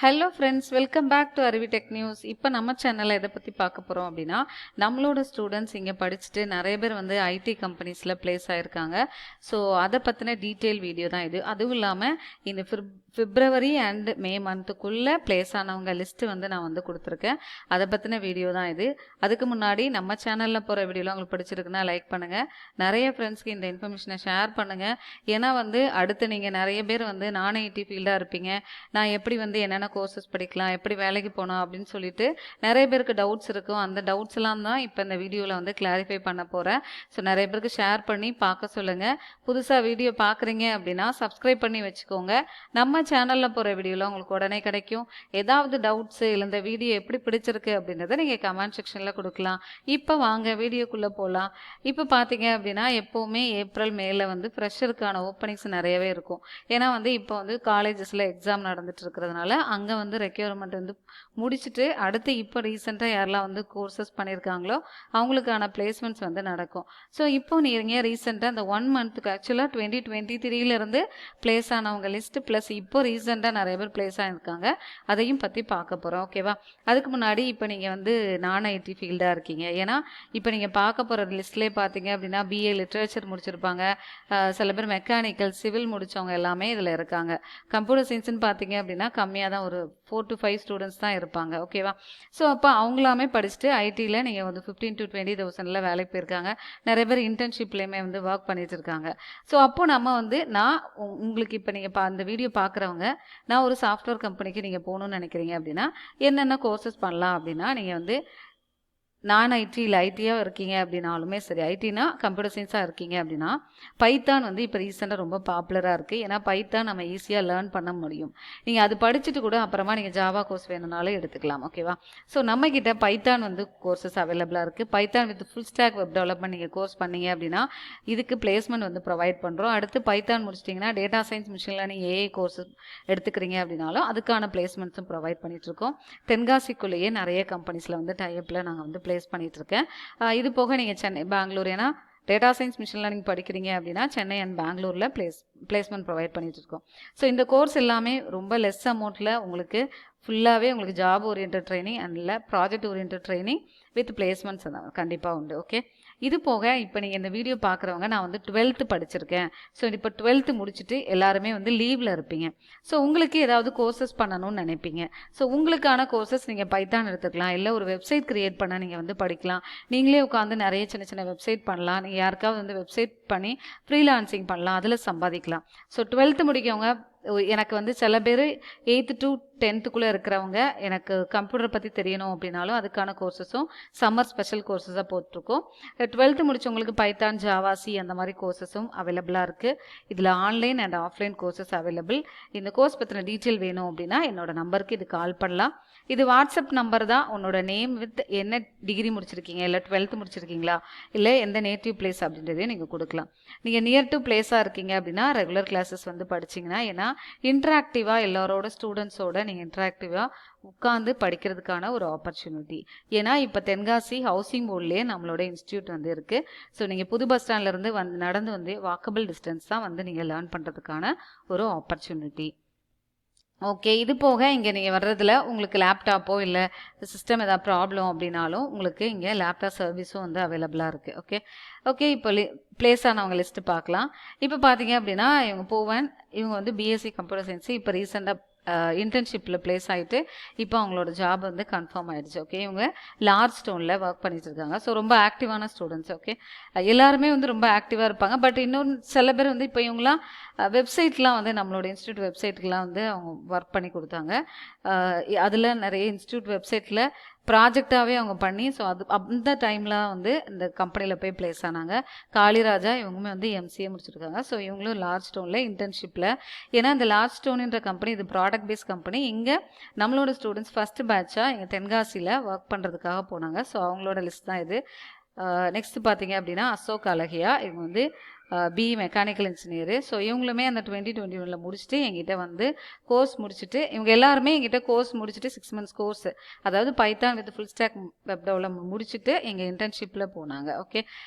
Hello friends, welcome back to AruviTechNews. இப்போ நம்ம சேனலில் எதை பற்றி பார்க்க போகிறோம் அப்படின்னா, நம்மளோட ஸ்டூடெண்ட்ஸ் இங்கே படிச்சுட்டு நிறைய பேர் வந்து ஐடி கம்பெனிஸில் ப்ளேஸ் ஆகிருக்காங்க. ஸோ அதை பற்றின டீட்டெயில் வீடியோ தான் இது. அதுவும் இல்லாமல் இந்த பிப்ரவரி அண்ட் மே மந்த்துக்குள்ளே ப்ளேஸ் ஆனவங்க லிஸ்ட்டு வந்து நான் வந்து கொடுத்துருக்கேன். அதை பற்றின வீடியோ தான் இது. அதுக்கு முன்னாடி நம்ம சேனலில் போகிற வீடியோலாம் உங்களுக்கு பிடிச்சிருக்குன்னா லைக் பண்ணுங்கள், நிறைய ஃப்ரெண்ட்ஸ்க்கு இந்த இன்ஃபர்மேஷனை ஷேர் பண்ணுங்கள். ஏன்னா வந்து அடுத்து நீங்கள் நிறைய பேர் வந்து நான் ஐடி ஃபீல்டாக இருப்பீங்க, நான் எப்படி வந்து என்னென்ன கோர்சஸ் படிக்கலாம், எப்படி வேலைக்கு போகணும் அப்படின்னு சொல்லிட்டு நிறைய பேருக்கு டவுட்ஸ் இருக்கும். அந்த டவுட்ஸ் எல்லாம் தான் இப்போ இந்த வீடியோவில் வந்து கிளாரிஃபை பண்ண போகிறேன். ஸோ நிறைய பேருக்கு ஷேர் பண்ணி பார்க்க சொல்லுங்கள். புதுசாக வீடியோ பார்க்குறீங்க அப்படின்னா சப்ஸ்கிரைப் பண்ணி வச்சுக்கோங்க. நம்ம சேனலில் போகிற வீடியோவில் உங்களுக்கு உடனே கிடைக்கும். ஏதாவது டவுட்ஸு இல்லை இந்த வீடியோ எப்படி பிடிச்சிருக்கு அப்படின்றத நீங்கள் கமெண்ட் செக்ஷனில் கொடுக்கலாம். இப்போ வாங்க வீடியோக்குள்ளே போகலாம். இப்போ பார்த்தீங்க அப்படின்னா எப்போவுமே ஏப்ரல் மேல வந்து ஃப்ரெஷருக்கான ஓப்பனிங்ஸ் நிறையவே இருக்கும். ஏன்னா வந்து இப்போ வந்து காலேஜஸில் எக்ஸாம் நடந்துட்டு இருக்கிறதுனால அங்கே வந்து ரெக்யூர்மெண்ட் வந்து முடிச்சுட்டு அடுத்து இப்போ ரீசெண்டாக யாரெல்லாம் வந்து கோர்சஸ் பண்ணியிருக்காங்களோ அவங்களுக்கான பிளேஸ்மெண்ட்ஸ் வந்து நடக்கும். ஸோ இப்போ நீங்கள் ரீசெண்டாக இந்த 1 மந்த்துக்கு ஆக்சுவலாக 2023 பிளேஸ் ஆனவங்க லிஸ்ட்டு ப்ளஸ் இப்போ ரீசெண்டாக நிறைய பேர் பிளேஸ் ஆகிருக்காங்க. அதையும் பற்றி பார்க்க போகிறோம். ஓகேவா? அதுக்கு முன்னாடி இப்போ நீங்கள் வந்து நான் ஐடி ஃபீல்டாக இருக்கீங்க. ஏன்னா இப்போ நீங்கள் பார்க்க போகிற லிஸ்ட்லேயே பார்த்தீங்க அப்படின்னா பிஏ லிட்ரேச்சர் முடிச்சிருப்பாங்க, சில பேர் மெக்கானிக்கல் சிவில் முடித்தவங்க எல்லாமே இதில் இருக்காங்க. கம்ப்யூட்டர் சயின்ஸ்னு பார்த்தீங்க அப்படின்னா கம்மியாக தான், ஒரு 4 to 5 ஸ்டூடெண்ட்ஸ் தான் இருப்பாங்க. ஓகேவா? ஸோ அப்போ அவங்களாமே படிச்சுட்டு ஐடியில் நீங்கள் வந்து 15 to 20,000 வேலைக்கு போயிருக்காங்க. நிறைய பேர் இன்டர்ன்ஷிப்லேயுமே வந்து ஒர்க் பண்ணிட்டு இருக்காங்க. ஸோ அப்போது நம்ம வந்து உங்களுக்கு இப்போ நீங்கள் இந்த வீடியோ பார்க்குறவங்க, நான் ஒரு சாஃப்ட்வேர் கம்பெனிக்கு நீங்கள் போகணுன்னு நினைக்கிறீங்க அப்படின்னா என்னென்ன கோர்சஸ் பண்ணலாம் அப்படின்னா, நீங்கள் வந்து நான் ஐடி இல்லை ஐடியாக இருக்கீங்க அப்படின்னாலுமே சரி, ஐடினா கம்ப்யூட்டர் சயின்ஸாக இருக்கீங்க அப்படின்னா பைத்தான் வந்து இப்போ ரீசெண்டாக ரொம்ப பாப்புலராக இருக்குது. ஏன்னா பைத்தான் நம்ம ஈஸியாக லேர்ன் பண்ண முடியும். நீங்கள் அது படிச்சுட்டு கூட அப்புறமா நீங்கள் ஜாவா கோர்ஸ் வேணும்னாலும் எடுத்துக்கலாம். ஓகேவா? ஸோ நம்மக்கிட்ட பைத்தான் வந்து கோர்சஸ் அவைலபிளாக இருக்குது. Python with full stack web development நீங்கள் கோர்ஸ் பண்ணீங்க அப்படின்னா இதுக்கு பிளேஸ்மெண்ட் வந்து ப்ரொவைட் பண்ணுறோம். அடுத்து பைத்தான் முடிச்சிட்டிங்கன்னா data science, machine learning, AI courses எடுத்துக்கிறீங்க அப்படின்னாலும் அதுக்கான பிளேஸ்மெண்ட்ஸும் ப்ரொவைட் பண்ணிகிட்ருக்கோம். தென்காசிக்குள்ளேயே நிறைய கம்பெனிஸில் வந்து டைப்பில் நாங்கள் வந்து பிளேஸ் பண்ணிட்டு இருக்கேன். இது போக நீங்கள் சென்னை, பெங்களூர், ஏன்னா டேட்டா சயின்ஸ், மிஷின் லேர்னிங் படிக்கிறீங்க அப்படின்னா சென்னை அண்ட் பெங்களூரில் பிளேஸ்மெண்ட் ப்ரொவைட் பண்ணிட்டு இருக்கோம். ஸோ இந்த கோர்ஸ் எல்லாமே ரொம்ப லெஸ் அமௌண்ட்டில் உங்களுக்கு ஃபுல்லாகவே உங்களுக்கு ஜாப் ஓரியன்ட் ட்ரைனிங் அண்ட் இல்லை project oriented training with placements கண்டிப்பாக உண்டு. ஓகே, இது போக இப்போ நீங்கள் இந்த வீடியோ பார்க்குறவங்க, நான் வந்து 12th படிச்சிருக்கேன். ஸோ இப்போ 12th முடிச்சுட்டு எல்லாருமே வந்து லீவில் இருப்பீங்க. ஸோ உங்களுக்கு ஏதாவது கோர்சஸ் பண்ணணும்னு நினைப்பீங்க. ஸோ உங்களுக்கான கோர்சஸ் நீங்கள் பைத்தான் எடுத்துக்கலாம், இல்லை ஒரு வெப்சைட் க்ரியேட் பண்ண நீங்கள் வந்து படிக்கலாம். நீங்களே உட்காந்து நிறைய சின்ன சின்ன வெப்சைட் பண்ணலாம். நீங்கள் யாருக்காவது வந்து வெப்சைட் பண்ணி ஃப்ரீலான்சிங் பண்ணலாம், அதில் சம்பாதிக்கலாம். ஸோ 12th முடிக்கவங்க, எனக்கு வந்து சில பேர் 8th to 10th இருக்கிறவங்க எனக்கு கம்ப்யூட்டர் பற்றி தெரியணும் அப்படின்னாலும் அதுக்கான கோர்சஸும் சம்மர் ஸ்பெஷல் கோர்சஸாக போட்டிருக்கோம். 12th முடிச்சவங்களுக்கு பைத்தான், ஜாவா, சி அந்த மாதிரி கோர்சஸும் அவைலபிளாக இருக்குது. இதில் online and offline courses available. இந்த கோர்ஸ் பற்றின டீட்டெயில் வேணும் அப்படின்னா என்னோட நம்பருக்கு இது கால் பண்ணலாம். இது வாட்ஸ்அப் நம்பர் தான். உன்னோட நேம் வித் என்ன டிகிரி முடிச்சிருக்கீங்க, இல்லை 12th முடிச்சிருக்கீங்களா, இல்லை எந்த நேட்டிவ் பிளேஸ் அப்படின்றதையும் நீங்கள் கொடுக்கலாம். நீங்கள் நியர் டு பிளேஸாக இருக்கீங்க அப்படின்னா ரெகுலர் கிளாஸஸ் வந்து படிச்சிங்கன்னா, ஏன்னா இன்ட்ராக்டிவாக எல்லாரோட ஸ்டூடெண்ட்ஸோட நீங்கள் இன்ட்ராக்டிவாக உட்காந்து படிக்கிறதுக்கான ஒரு ஆப்பர்ச்சுனிட்டி. ஏன்னா இப்போ தென்காசி ஹவுசிங் போர்ட்லேயே நம்மளோட இன்ஸ்டியூட் வந்து இருக்குது. ஸோ நீங்கள் புது பஸ் ஸ்டாண்ட்லேருந்து நடந்து வந்து வாக்கபிள் டிஸ்டன்ஸ் தான் வந்து நீங்கள் லேர்ன் பண்ணுறதுக்கான ஒரு ஆப்பர்ச்சுனிட்டி. ஓகே, இது போக இங்கே நீங்கள் வர்றதில் உங்களுக்கு லேப்டாப்போ இல்லை சிஸ்டம் ஏதாவது ப்ராப்ளம் அப்படின்னாலும் உங்களுக்கு இங்கே லேப்டாப் சர்வீஸும் வந்து அவைலபிளாக இருக்குது. ஓகே, இப்போ பிளேஸ் ஆனவங்க லிஸ்ட்டு பார்க்கலாம். இப்போ பார்த்தீங்க அப்படின்னா இவங்க வந்து பிஎஸ்சி கம்ப்யூட்டர் சயின்ஸு இப்போ ரீசெண்டாக இன்டர்ன்ஷிப்பில் பிளேஸ் ஆகிட்டு இப்போ அவங்களோட ஜாப் வந்து கன்ஃபார்ம் ஆகிடுச்சு. ஓகே, இவங்க லார்ஜ் ஸ்டோனில் ஒர்க் பண்ணிட்டு இருக்காங்க. ஸோ ரொம்ப ஆக்டிவான ஸ்டூடெண்ட்ஸ். ஓகே, எல்லாருமே வந்து ரொம்ப ஆக்டிவாக இருப்பாங்க. பட் இன்னொன்று சில பேர் வந்து இப்போ இவங்களாம் வெப்சைட்லாம் வந்து நம்மளோட இன்ஸ்டியூட் வெப்சைட்டுக்கெலாம் வந்து அவங்க ஒர்க் பண்ணி கொடுத்தாங்க. அதில் நிறைய இன்ஸ்டியூட் வெப்சைட்டில் ப்ராஜெக்டாகவே அவங்க பண்ணி, ஸோ அந்த டைமில் வந்து இந்த கம்பெனியில் போய் பிளேஸ் ஆனாங்க. காளிராஜா இவங்களுமே வந்து எம்சிஏ முடிச்சிருக்காங்க. ஸோ இவங்களும் லார்ஜ் ஸ்டோனில் இன்டர்ன்ஷிப்பில், ஏன்னா இந்த லார்ஜ் ஸ்டோன்ன்ற கம்பெனி இது ப்ராடக்ட் பேஸ்ட் கம்பெனி. இங்கே நம்மளோட ஸ்டூடெண்ட்ஸ் ஃபஸ்ட்டு பேட்சாக இங்கே தென்காசியில் ஒர்க் பண்ணுறதுக்காக போனாங்க. ஸோ அவங்களோட லிஸ்ட் தான் இது. நெக்ஸ்ட் பார்த்தீங்க அப்படின்னா அசோக் அழகியா, இவங்க வந்து பிஇ மெக்கானிக்கல் இன்ஜினியரு. ஸோ இவங்களுமே அந்த 2021 முடிச்சுட்டு எங்கிட்ட வந்து கோர்ஸ் முடிச்சுட்டு, இவங்க எல்லாருமே எங்கிட்ட கோர்ஸ் முடிச்சுட்டு 6 months கோர்ஸ், அதாவது Python with full stack web development முடிச்சுட்டு எங்கள் இன்டர்ன்ஷிப்பில் போனாங்க. ஓகே,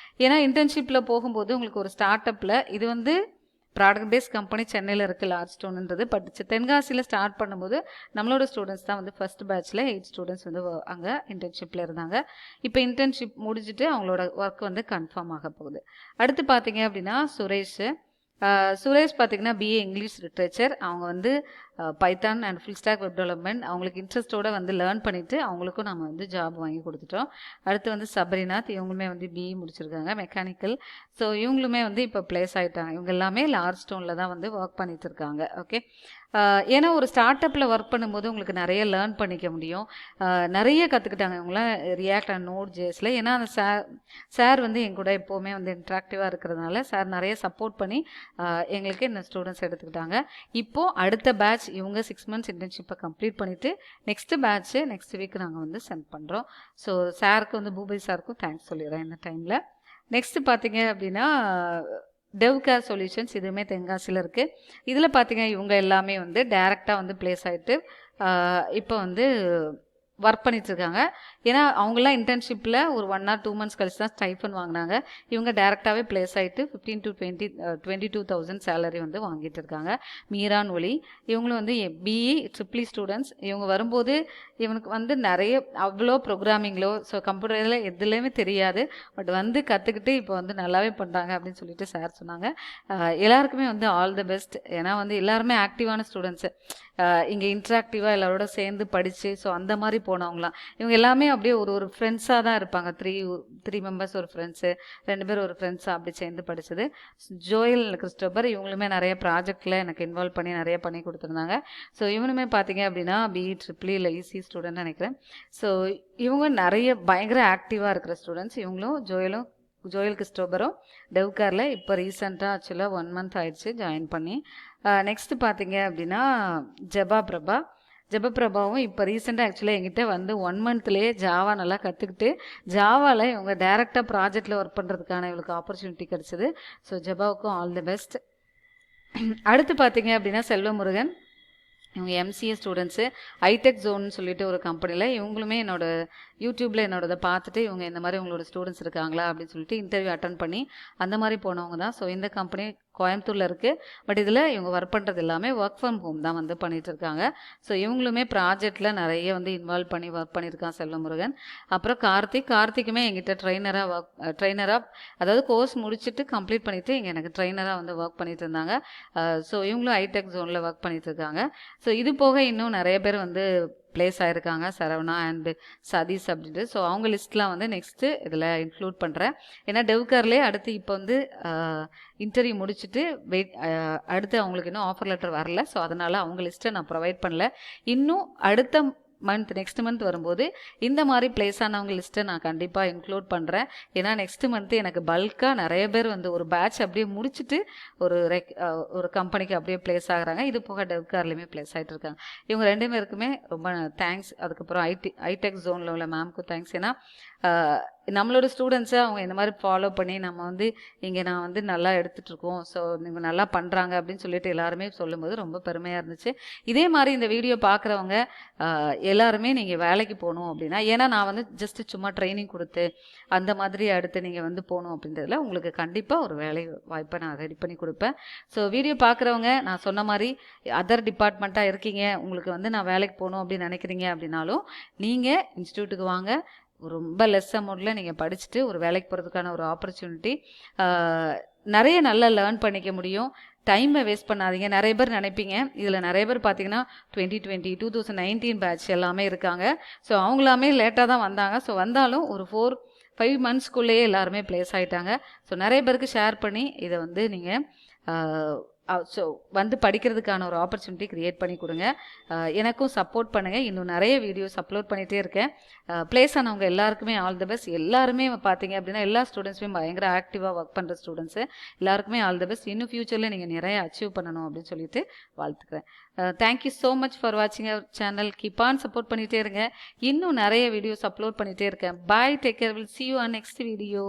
ஏன்னா இன்டர்ன்ஷிப்பில் போகும்போது உங்களுக்கு ஒரு ஸ்டார்ட் அப்பில் இது வந்து ப்ராடக்ட் பேஸ்ட் கம்பெனி சென்னையில் இருக்குது லார்ஜ் ஸ்டோன்ன்றது. பட் தென்காசியில் ஸ்டார்ட் பண்ணும்போது நம்மளோட ஸ்டூடெண்ட்ஸ் தான் வந்து ஃபர்ஸ்ட் பேட்ச்சில் 8 ஸ்டூடெண்ட்ஸ் வந்து அங்கே இன்டர்ன்ஷிப்பில் இருந்தாங்க. இப்போ இன்டர்ன்ஷிப் முடிச்சுட்டு அவங்களோட ஒர்க் வந்து கன்ஃபார்ம் ஆக போகுது. அடுத்து பார்த்தீங்க அப்படின்னா சுரேஷ் பார்த்தீங்கன்னா பிஏ இங்கிலீஷ் லிட்ரேச்சர். அவங்க வந்து Python and full stack web development அவங்களுக்கு இன்ட்ரெஸ்ட்டோட வந்து லேர்ன் பண்ணிவிட்டு அவங்களுக்கும் நம்ம வந்து ஜாப் வாங்கி கொடுத்துட்டோம். அடுத்து வந்து சபரிநாத், இவங்களுமே வந்து பிஇ முடிச்சிருக்காங்க மெக்கானிக்கல். ஸோ இவங்களுமே வந்து இப்போ பிளேஸ் ஆகிட்டாங்க. இவங்க எல்லாமே லார்ஜ் ஸ்டோனில் தான் வந்து ஒர்க் பண்ணிட்டு இருக்காங்க. ஓகே, ஏன்னா ஒரு ஸ்டார்ட் அப்பில் ஒர்க் பண்ணும்போது உங்களுக்கு நிறைய லேர்ன் பண்ணிக்க முடியும். நிறைய கற்றுக்கிட்டாங்க இவங்களாம் ரியாக்ட் அண்ட் நோட் ஜேஸில். ஏன்னா அந்த சார் வந்து எங்க கூட எப்போவுமே வந்து இன்ட்ராக்டிவாக இருக்கிறதுனால சார் நிறைய சப்போர்ட் பண்ணி எங்களுக்கு இந்த ஸ்டூடெண்ட்ஸ் எடுத்துக்கிட்டாங்க. இப்போது அடுத்த பேட்ச் இவங்க 6 months இன்டர்ன்ஷிப்பை கம்ப்ளீட் பண்ணிவிட்டு நெக்ஸ்ட் பேட்ச்சு நெக்ஸ்ட் வீக் நாங்கள் வந்து சென்ட் பண்ணுறோம். ஸோ சாருக்கு வந்து பூபதி சாருக்கும் தேங்க்ஸ் சொல்லிடுறேன் இந்த டைமில். நெக்ஸ்ட்டு பார்த்தீங்க அப்படின்னா டெவ்கேர் சொல்யூஷன்ஸ், இதுவுமே தென்காசியில் இருக்குது. இதில் பார்த்தீங்க இவங்க எல்லாமே வந்து டைரெக்டாக வந்து பிளேஸ் ஆகிட்டு இப்போ வந்து ஒர்க் பண்ணிட்டுருக்காங்க. ஏன்னா அவங்களாம் இன்டர்ன்ஷிப்பில் ஒரு 1 or 2 months கழிச்சு தான் ஸ்டைஃபன் வாங்கினாங்க. இவங்க டேரெக்டாகவே பிளேஸ் ஆகிட்டு 15 to 22,000 சேலரி வந்து வாங்கிட்டு இருக்காங்க. மீரான் ஒலி, இவங்களும் வந்து பிஇ ட்ரிபிள் ஸ்டூடெண்ட்ஸ். இவங்க வரும்போது இவனுக்கு வந்து நிறைய அவ்வளோ ப்ரோக்ராமிங்களோ ஸோ கம்ப்யூட்டரில் எதுலேயுமே தெரியாது. பட் வந்து கற்றுக்கிட்டு இப்போ வந்து நல்லாவே பண்ணுறாங்க அப்படின்னு சொல்லிட்டு சார் சொன்னாங்க. எல்லாருக்குமே வந்து ஆல் தி பெஸ்ட். ஏன்னா வந்து எல்லாருமே ஆக்டிவான ஸ்டூடெண்ட்ஸு, இங்கே இன்ட்ராக்டிவாக எல்லாரோட சேர்ந்து படித்து ஸோ அந்த மாதிரி போனவங்களாம். இவங்க எல்லாமே அப்படியே ஒரு ஃப்ரெண்ட்ஸாக தான் இருப்பாங்க. த்ரீ மெம்பர்ஸ் ஒரு ஃப்ரெண்ட்ஸு, 2 பேர் ஒரு ஃப்ரெண்ட்ஸாக அப்படி சேர்ந்து படித்தது. ஜோயல் கிறிஸ்டோபர் இவங்களுமே நிறைய ப்ராஜெக்டில் எனக்கு இன்வால்வ் பண்ணி நிறைய பண்ணி கொடுத்துருந்தாங்க. ஸோ இவனுமே பார்த்தீங்க அப்படின்னா பிஇ ட்ரிபிள் இல்லை ஈசி ஸ்டூடெண்ட் நினைக்கிறேன். ஸோ இவங்க நிறைய பயங்கர ஆக்டிவாக இருக்கிற ஸ்டூடெண்ட்ஸ். இவங்களும் ஜோயல் கிறிஸ்டோபரும் டெவ்கேரில் இப்போ ரீசெண்டாக ஆக்சுவலாக 1 month ஆயிடுச்சு ஜாயின் பண்ணி. நெக்ஸ்ட்டு பார்த்தீங்க அப்படின்னா ஜெபபிரபாவும் இப்போ ரீசெண்டாக ஆக்சுவலாக எங்கிட்ட வந்து 1 monthலேயே ஜாவா நல்லா கற்றுக்கிட்டு ஜாவாவில் இவங்க டைரெக்டாக ப்ராஜெக்டில் ஒர்க் பண்ணுறதுக்கான இவங்களுக்கு ஆப்பர்ச்சுனிட்டி கிடச்சிது. ஸோ ஜெபாவுக்கும் ஆல் தி பெஸ்ட். அடுத்து பார்த்தீங்க அப்படின்னா செல்வமுருகன், இவங்க எம்சிஏ ஸ்டூடெண்ட்ஸு. ஐடெக் ஜோன்னு சொல்லிட்டு ஒரு கம்பெனியில் இவங்களுமே யூடியூப்பில் என்னோடதை பார்த்துட்டு இவங்க இந்த மாதிரி உங்களோட ஸ்டூடெண்ட்ஸ் இருக்காங்களா அப்படின்னு சொல்லிட்டு இன்டர்வியூ அட்டன் பண்ணி அந்த மாதிரி போனவங்க தான். ஸோ இந்த கம்பெனி கோயம்புத்தூரில் இருக்குது. பட் இதில் இவங்க ஒர்க் பண்ணுறது எல்லாமே ஒர்க் ஃப்ரம் ஹோம் தான் வந்து பண்ணிகிட்டு இருக்காங்க. ஸோ இவங்களுமே ப்ராஜெக்டில் நிறைய வந்து இன்வால்வ் பண்ணி ஒர்க் பண்ணியிருக்கான் செல்வமுருகன். அப்புறம் கார்த்திக்குமே எங்கிட்ட ட்ரெயினராக அதாவது கோர்ஸ் முடிச்சுட்டு கம்ப்ளீட் பண்ணிவிட்டு இங்கே எனக்கு ட்ரெயினராக வந்து ஒர்க் பண்ணிட்டு இருந்தாங்க. ஸோ இவங்களும் ஐடெக் ஜோனில் ஒர்க் பண்ணிட்டு இருக்காங்க. ஸோ இது போக இன்னும் நிறைய பேர் வந்து பிளேஸ் ஆகிருக்காங்க, சரவணா அண்டு சதீஷ் அப்படின்ட்டு. ஸோ அவங்க லிஸ்ட்லாம் வந்து நெக்ஸ்ட்டு இதில் இன்க்ளூட் பண்ணுறேன். ஏன்னா டெவ்கேர்லேயே அடுத்து இப்போ வந்து இன்டர்வியூ முடிச்சுட்டு அடுத்து அவங்களுக்கு இன்னும் ஆஃபர் லெட்டர் வரல. ஸோ அதனால் அவங்க லிஸ்ட்டை நான் ப்ரொவைட் பண்ணல. இன்னும் அடுத்த நெக்ஸ்ட் மந்த் வரும்போது இந்த மாதிரி பிளேஸ் ஆனவங்க லிஸ்ட்டை நான் கண்டிப்பாக இன்க்ளூட் பண்ணுறேன். ஏன்னா நெக்ஸ்ட் மந்த்து எனக்கு பல்காக நிறைய பேர் வந்து ஒரு பேட்ச் அப்படியே முடிச்சுட்டு ஒரு கம்பெனிக்கு அப்படியே பிளேஸ் ஆகுறாங்க. இது போக டெவ்கேர்லேயுமே பிளேஸ் ஆகிட்டு இருக்காங்க. இவங்க 2 பேருக்குமே ரொம்ப தேங்க்ஸ். அதுக்கப்புறம் ஐடெக் ஜோனில் உள்ள மேம்க்கும் தேங்க்ஸ். ஏன்னா நம்மளோட ஸ்டூடெண்ட்ஸை அவங்க இந்த மாதிரி ஃபாலோ பண்ணி நம்ம வந்து இங்கே நான் வந்து நல்லா எடுத்துகிட்ருக்கோம், ஸோ நீங்கள் நல்லா பண்ணுறாங்க அப்படின்னு சொல்லிட்டு எல்லாருமே சொல்லும்போது ரொம்ப பெருமையாக இருந்துச்சு. இதே மாதிரி இந்த வீடியோ பார்க்குறவங்க எல்லாருமே நீங்கள் வேலைக்கு போகணும் அப்படின்னா, ஏன்னா நான் வந்து ஜஸ்ட்டு சும்மா ட்ரைனிங் கொடுத்து அந்த மாதிரி அடுத்து நீங்கள் வந்து போகணும் அப்படின்றதுல உங்களுக்கு கண்டிப்பாக ஒரு வேலை வாய்ப்பை நான் ரெடி பண்ணி கொடுப்பேன். ஸோ வீடியோ பார்க்குறவங்க நான் சொன்ன மாதிரி அதர் டிபார்ட்மெண்ட்டாக இருக்கீங்க, உங்களுக்கு வந்து நான் வேலைக்கு போகணும் அப்படின்னு நினைக்கிறீங்க அப்படின்னாலும் நீங்கள் இன்ஸ்டியூட்டுக்கு வாங்க. ரொம்ப லெஸ் அமௌண்ட்டில் நீங்கள் படிச்சுட்டு ஒரு வேலைக்கு போகிறதுக்கான ஒரு ஆப்பர்ச்சுனிட்டி, நிறைய நல்லா லேர்ன் பண்ணிக்க முடியும். டைமை வேஸ்ட் பண்ணாதீங்க. நிறைய பேர் நினைப்பீங்க, இதில் நிறைய பேர் பார்த்தீங்கன்னா 2020 2019 பேட்ச் எல்லாமே இருக்காங்க. ஸோ அவங்களாமே லேட்டாக தான் வந்தாங்க. ஸோ வந்தாலும் ஒரு 4-5 monthsக்குள்ளேயே எல்லாருமே பிளேஸ் ஆகிட்டாங்க. ஸோ நிறைய பேருக்கு ஷேர் பண்ணி இதை வந்து நீங்கள் ஸோ வந்து படிக்கிறதுக்கான ஒரு ஆப்பர்ச்சுனிட்டி க்ரியேட் பண்ணி கொடுங்க. எனக்கும் சப்போர்ட் பண்ணுங்கள். இன்னும் நிறைய வீடியோஸ் அப்லோட் பண்ணிகிட்டே இருக்கேன். பிளேஸ் ஆனவங்க எல்லாருக்குமே ஆல் தி பெஸ்ட். எல்லாருமே பார்த்தீங்க அப்படின்னா எல்லா ஸ்டூடெண்ட்ஸுமே பயங்கர ஆக்டிவாக ஒர்க் பண்ணுற ஸ்டூடெண்ட்ஸு. எல்லாருக்குமே ஆல் தி பெஸ்ட். இன்னும் ஃப்யூச்சரில் நீங்கள் நிறைய அச்சீவ் பண்ணணும் அப்படின்னு சொல்லிட்டு வாழ்த்துக்கிறேன். தேங்க்யூ ஸோ மச் ஃபார் வாட்சிங் our channel. Keep on support பண்ணிகிட்டே இருங்க. இன்னும் நிறைய வீடியோஸ் அப்லோட் பண்ணிகிட்டே இருக்கேன். Bye, take care, will see you on next video.